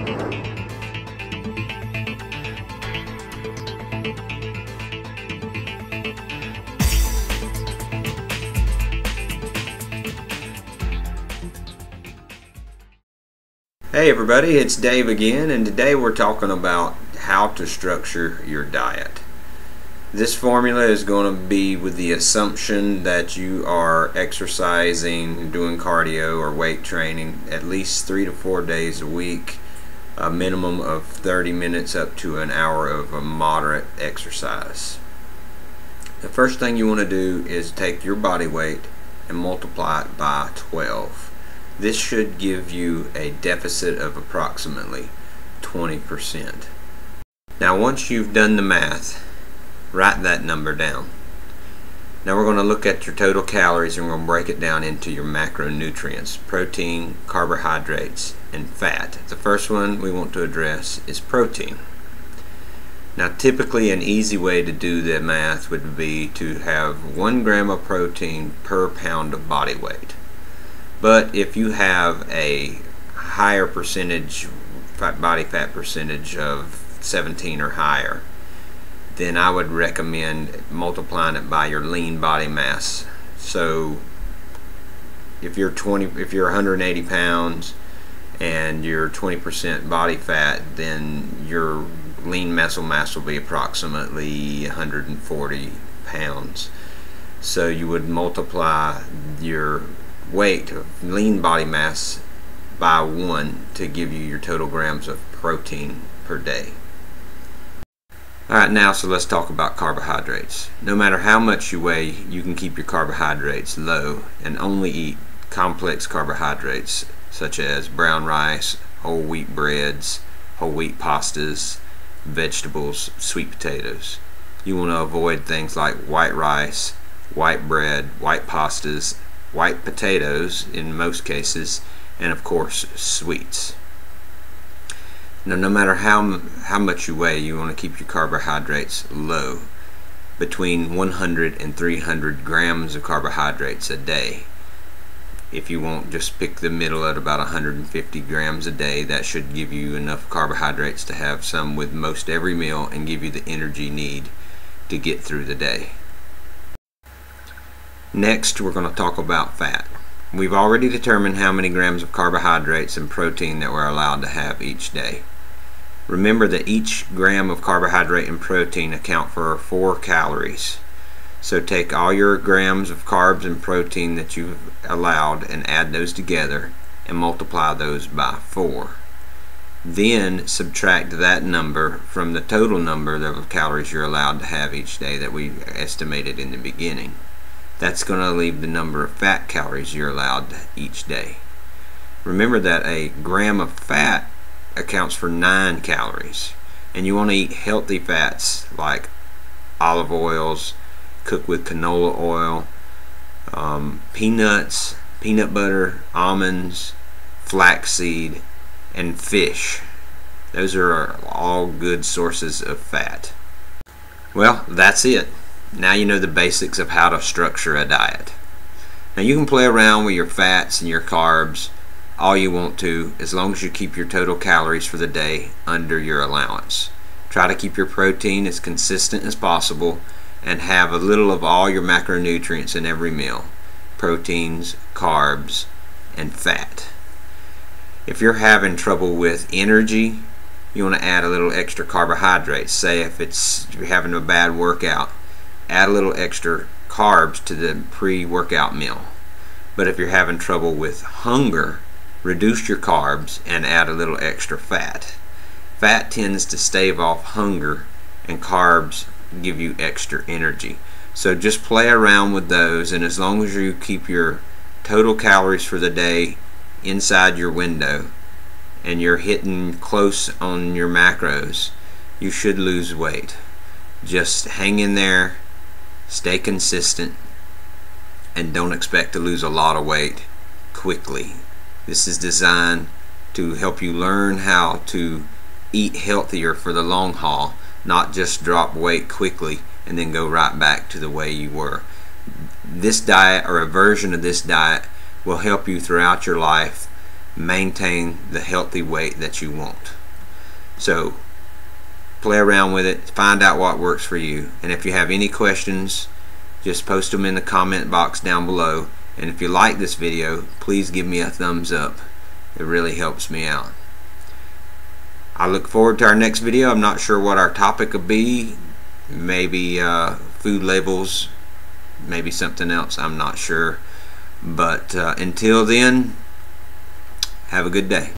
Hey everybody, it's Dave again, and today we're talking about how to structure your diet. This formula is going to be with the assumption that you are exercising, doing cardio or weight training at least 3 to 4 days a week, a minimum of 30 minutes up to an hour of a moderate exercise. The first thing you want to do is take your body weight and multiply it by 12. This should give you a deficit of approximately 20%. Now once you've done the math, write that number down. Now we're going to look at your total calories and we're going to break it down into your macronutrients: protein, carbohydrates, and fat. The first one we want to address is protein. Now typically an easy way to do the math would be to have 1 gram of protein per pound of body weight. But if you have a higher percentage, body fat percentage of 17 or higher, then I would recommend multiplying it by your lean body mass. So if you're 180 pounds and you're 20% body fat, then your lean muscle mass will be approximately 140 pounds. So you would multiply your weight of lean body mass by 1 to give you your total grams of protein per day. Alright, now so let's talk about carbohydrates. No matter how much you weigh, you can keep your carbohydrates low and only eat complex carbohydrates such as brown rice, whole wheat breads, whole wheat pastas, vegetables, sweet potatoes. You want to avoid things like white rice, white bread, white pastas, white potatoes in most cases, and of course sweets. Now no matter how much you weigh, you want to keep your carbohydrates low, between 100 and 300 grams of carbohydrates a day. If you won't, just pick the middle at about 150 grams a day. That should give you enough carbohydrates to have some with most every meal and give you the energy you need to get through the day. Next, we're going to talk about fat. We've already determined how many grams of carbohydrates and protein that we're allowed to have each day. Remember that each gram of carbohydrate and protein account for 4 calories. So take all your grams of carbs and protein that you've allowed and add those together and multiply those by 4. Then subtract that number from the total number of calories you're allowed to have each day that we estimated in the beginning. That's going to leave the number of fat calories you're allowed each day. Remember that a gram of fat accounts for 9 calories, and you want to eat healthy fats like olive oils, cooked with canola oil, peanuts, peanut butter, almonds, flaxseed, and fish. Those are all good sources of fat. Well, that's it. Now you know the basics of how to structure a diet. Now you can play around with your fats and your carbs all you want to, as long as you keep your total calories for the day under your allowance. Try to keep your protein as consistent as possible and have a little of all your macronutrients in every meal: proteins, carbs, and fat. If you're having trouble with energy, you want to add a little extra carbohydrates. Say if you're having a bad workout, add a little extra carbs to the pre-workout meal. But if you're having trouble with hunger, reduce your carbs and add a little extra fat. Fat tends to stave off hunger, and carbs give you extra energy. So just play around with those, and as long as you keep your total calories for the day inside your window and you're hitting close on your macros, you should lose weight. Just hang in there, stay consistent, and don't expect to lose a lot of weight quickly. This is designed to help you learn how to eat healthier for the long haul, not just drop weight quickly and then go right back to the way you were. This diet, or a version of this diet, will help you throughout your life maintain the healthy weight that you want. So play around with it, find out what works for you, and if you have any questions, just post them in the comment box down below. And if you like this video, please give me a thumbs up. It really helps me out. I look forward to our next video. I'm not sure what our topic will be. Maybe food labels, maybe something else, I'm not sure. But until then, have a good day.